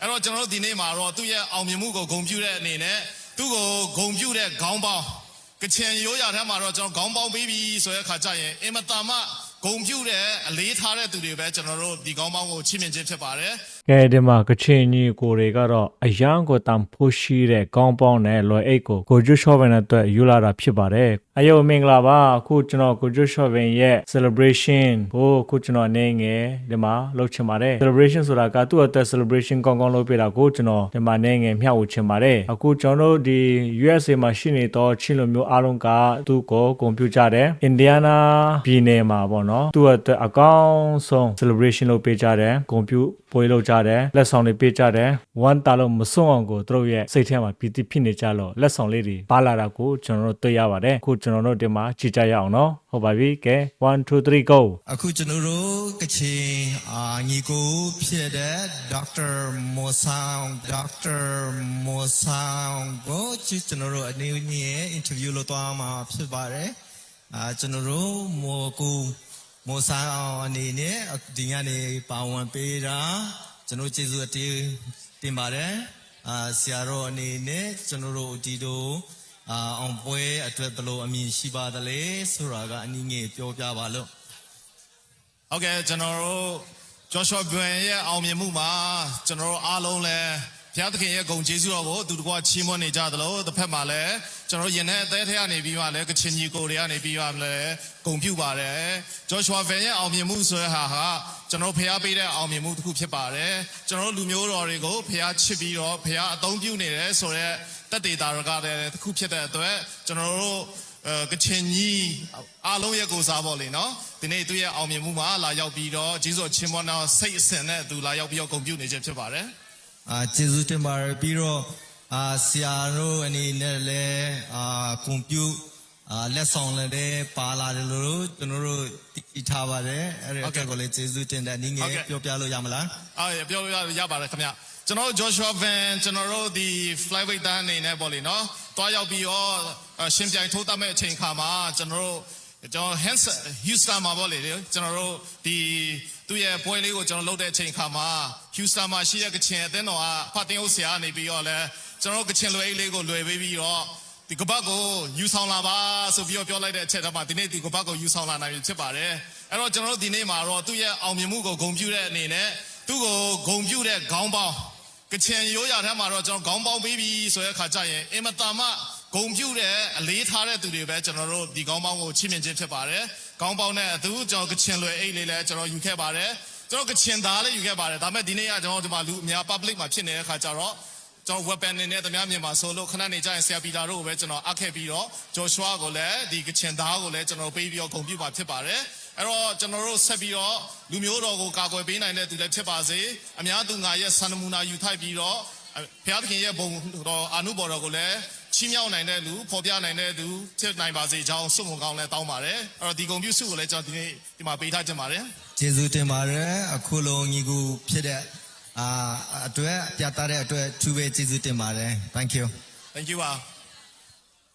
အဲ့တော့ကျွန်တော်တို့ဒီနေ့မှာတော့သူ့ရဲ့အောင်မြင်မှုကိုဂုဏ်ပြုတဲ့အနေနဲ့သူ့ကိုဂုဏ်ပြုတဲ့ခေါင်းပေါင်းကချင်ရိုးရာထဲမှာတော့ကျွန်တော်ခေါင်းပေါင်းပေးပြီးဆိုတဲ့အခါကျရင်အင်မတန်မှဂုဏ်ပြုတဲ့အလေးထားတဲ့သူတွေပဲကျွန်တော်တို့ဒီခေါင်းပေါင်းကိုချီးမြှင့်ခြင်းဖြစ်ပါတယ် ကဲဒီမှာကချင်ညီကိုတွေကတော့အရန်ကိုတန်ဖိုးရှိတဲ့ကောင်းပေါင်းနဲ့လွယ်အိတ်ကိုကိုကျွတ်ရှော့ဘန်နဲ့အတွက်ယူလာတာဖြစ်ပါတယ်အယုံမင်္ဂလာပါအခုကျွန်တော်ကိုကျွတ်ရှော့ဘန်ရဲ့ celebration ကိုအခုကျွန်တော်နေငယ်ဒီမှာလုပ်ချင်ပါတယ် celebration ဆိုတာကသူ့အတွက် celebration ကောင်းကောင်းလုပ်ပေးတာကိုကျွန်တော်ဒီမှာနေငယ်မျှဝေချင်ပါတယ်အခုကျွန်တော်တို့ဒီ USA မှာရှိနေတော့ချင်းလူမျိုးအားလုံးကသူ့ကိုဂုဏ်ပြုကြတယ် Indiana ပြည်နယ်မှာပေါ့နော်သူ့အတွက်အကောင်းဆုံး celebration လုပ်ပေးကြတယ်ဂုဏ်ပြုပွဲလုပ်ကြတယ်လက်ဆောင်တွေပေးကြတယ်ဝမ်းတာလို့မစွန့်အောင်ကိုသူတို့ရဲ့စိတ်ထဲမှာပီတိဖြစ်နေကြလို့လက်ဆောင်လေးတွေပါလာတာကိုကျွန်တော်တို့တွေ့ရပါတယ်အခုကျွန်တော်တို့ဒီမှာကြည့်ကြရအောင်နော်ဟုတ်ပါပြီကဲ1 2 3 go အခုကျွန်တော်တို့ကချင်ညီကိုဖြစ်တဲ့ Dr. Mosangကိုကျွန်တော်တို့အနေနဲ့ interview လုပ်သွားမှာဖြစ်ပါတယ်ကျွန်တော်တို့မောဆာအနေနဲ့ဒီညနေပါဝင်ပေးတာကျွန်တော်ကျေးဇူးတင်ပါတယ်ဆရာတော်အနေနဲ့ကျွန်တော်တို့ဒီတို့အောင်ပွဲအတွက်ဘယ်လိုအမြင်ရှိပါသလဲဆိုတာကအနည်းငယ်ပြောပြပါလို့ ဟုတ်ကဲ့ကျွန်တော်တို့ Joshua Buen ရဲ့အောင်မြင်မှုမှာကျွန်တော်တို့အားလုံးလည်းဘုရားသခင်ရဲ့ဂုဏ်ကျေးဇူးတော်ကိုသူတကွာချီးမွမ်းနေကြသလိုတစ်ဖက်မှာလည်းကျွန်တော်တို့ယင်တဲ့အသေးထဲကနေပြီးမှလည်းကချင်ကြီးကိုတွေကနေပြီးမှလည်းဂုဏ်ပြုပါတယ် Joshua Buen ရဲ့အောင်မြင်မှုဆိုတဲ့ဟာဟာကျွန်တော်ဘုရားပေးတဲ့အောင်မြင်မှုတစ်ခုဖြစ်ပါတယ်ကျွန်တော်တို့လူမျိုးတော်တွေကိုဘုရားချစ်ပြီးတော့ဘုရားအသုံးပြုနေတယ်ဆိုတော့တက်တေတာရကတဲ့တစ်ခုဖြစ်တဲ့အတွက်ကျွန်တော်တို့ကချင်ကြီးအားလုံးရဲ့ကိုစားပေါ့လေနော်ဒီနေ့သူ့ရဲ့အောင်မြင်မှုမှာလာရောက်ပြီးတော့ဂျေဇုချင်းမွန်တော်စိတ်အစဉ်နဲ့သူလာရောက်ပြီးတော့ဂုဏ်ပြုနေခြင်းဖြစ်ပါတယ်ကျေးဇူးတင်ပါတယ်ပြီးတော့ဆရာတို့အနေနဲ့လည်းဂုဏ်ပြုလက်ဆောင်လည်းပါလာတယ်လို့ကျွန်တော်တို့သိထားပါတယ်အဲ့ဒါကိုလည်းကျေးဇူးတင်တယ်နည်းငယ်ပြောပြလို့ရမလားပြောပြရပါတယ်ခင်ဗျကျွန်တော် Joshua Van ကျွန်တော်တို့ဒီ flyweight တန်းအနေနဲ့ပေါ့လေနော်တွားရောက်ပြီးတော့ရှင်ပြိုင်ထိုးတတ်မဲ့အချိန်ခါမှာကျွန်တော် Houston မှာပေါ့လေကျွန်တော်တို့ဒီသူ့ရဲ့ပွဲလေးကိုကျွန်တော်လုပ်တဲ့အချိန်ခါမှာ Houston မှာရှိတဲ့ကချင်အသင်းတော်ကဖတ်တင်ဦးဆရာနေပြီးတော့လဲကျွန်တော်ကချင်လွယ်အိတ်လေးကိုလွယ်ပေးပြီးတော့ဒီကပတ်ကိုယူဆောင်လာပါဆိုပြီးတော့ပြောလိုက်တဲ့အချက်တည်းမှာဒီနေ့ဒီကပတ်ကိုယူဆောင်လာနိုင်ပြီဖြစ်ပါတယ်အဲ့တော့ကျွန်တော်တို့ဒီနေ့မှာတော့သူ့ရဲ့အောင်မြင်မှုကိုဂုဏ်ပြုတဲ့အနေနဲ့သူ့ကိုဂုဏ်ပြုတဲ့ခေါင်းပေါင်းကချင်ရိုးရာထဲမှာတော့ကျွန်တော်ခေါင်းပေါင်းပေးပြီးဆိုတဲ့အခါကျရင်အင်မတန်မှဂုံပြုတဲ့အလေးထားတဲ့သူတွေပဲကျွန်တော်တို့ဒီကောင်းပေါင်းကိုချီးမြှင့်ခြင်းဖြစ်ပါတယ်။ကောင်းပေါင်းနဲ့အတူကျွန်တော်ကချင်လွယ်အိတ်လေးလည်းကျွန်တော်ယူခဲ့ပါတယ်။ကျွန်တော်ကချင်သားလေးယူခဲ့ပါတယ်။ဒါပေမဲ့ဒီနေ့ကကျွန်တော်ဒီမှာလူအများ public မှာဖြစ်နေတဲ့အခါကျတော့ကျွန်တော် weapon နေနဲ့တများမြန်မာဆိုလို့ခဏနေကြရင်ဆရာပီတာတို့ကိုပဲကျွန်တော်အပ်ခဲ့ပြီးတော့ Joshua ကိုလည်းဒီကချင်သားကိုလည်းကျွန်တော်ပေးပြီးတော့ဂုဏ်ပြုပါဖြစ်ပါတယ်။အဲ့တော့ကျွန်တော်တို့ဆက်ပြီးတော့လူမျိုးတော်ကိုကာကွယ်ပေးနိုင်တဲ့သူလည်းဖြစ်ပါစေ။အများသူငါရဲ့စံနမူနာယူထိုက်ပြီးတော့ဘုရားသခင်ရဲ့ဘုံတော်အာနုဘော်တော်ကိုလည်းချီးမြှောက်နိုင်တဲ့လူဖော်ပြနိုင်တဲ့သူဖြစ်နိုင်ပါစေကြောင်းဆုမွန်ကောင်းလည်းတောင်းပါတယ်အဲ့တော့ဒီဂုဏ်ပြုဆုကိုလည်းကျွန်တော်ဒီနေ့ဒီမှာပေးထားခြင်းပါတယ်ကျေးဇူးတင်ပါတယ်အခုလုံးညီကူဖြစ်တဲ့အတွက်ပြသတဲ့အတွက်သူပဲကျေးဇူးတင်ပါတယ် thank you thank you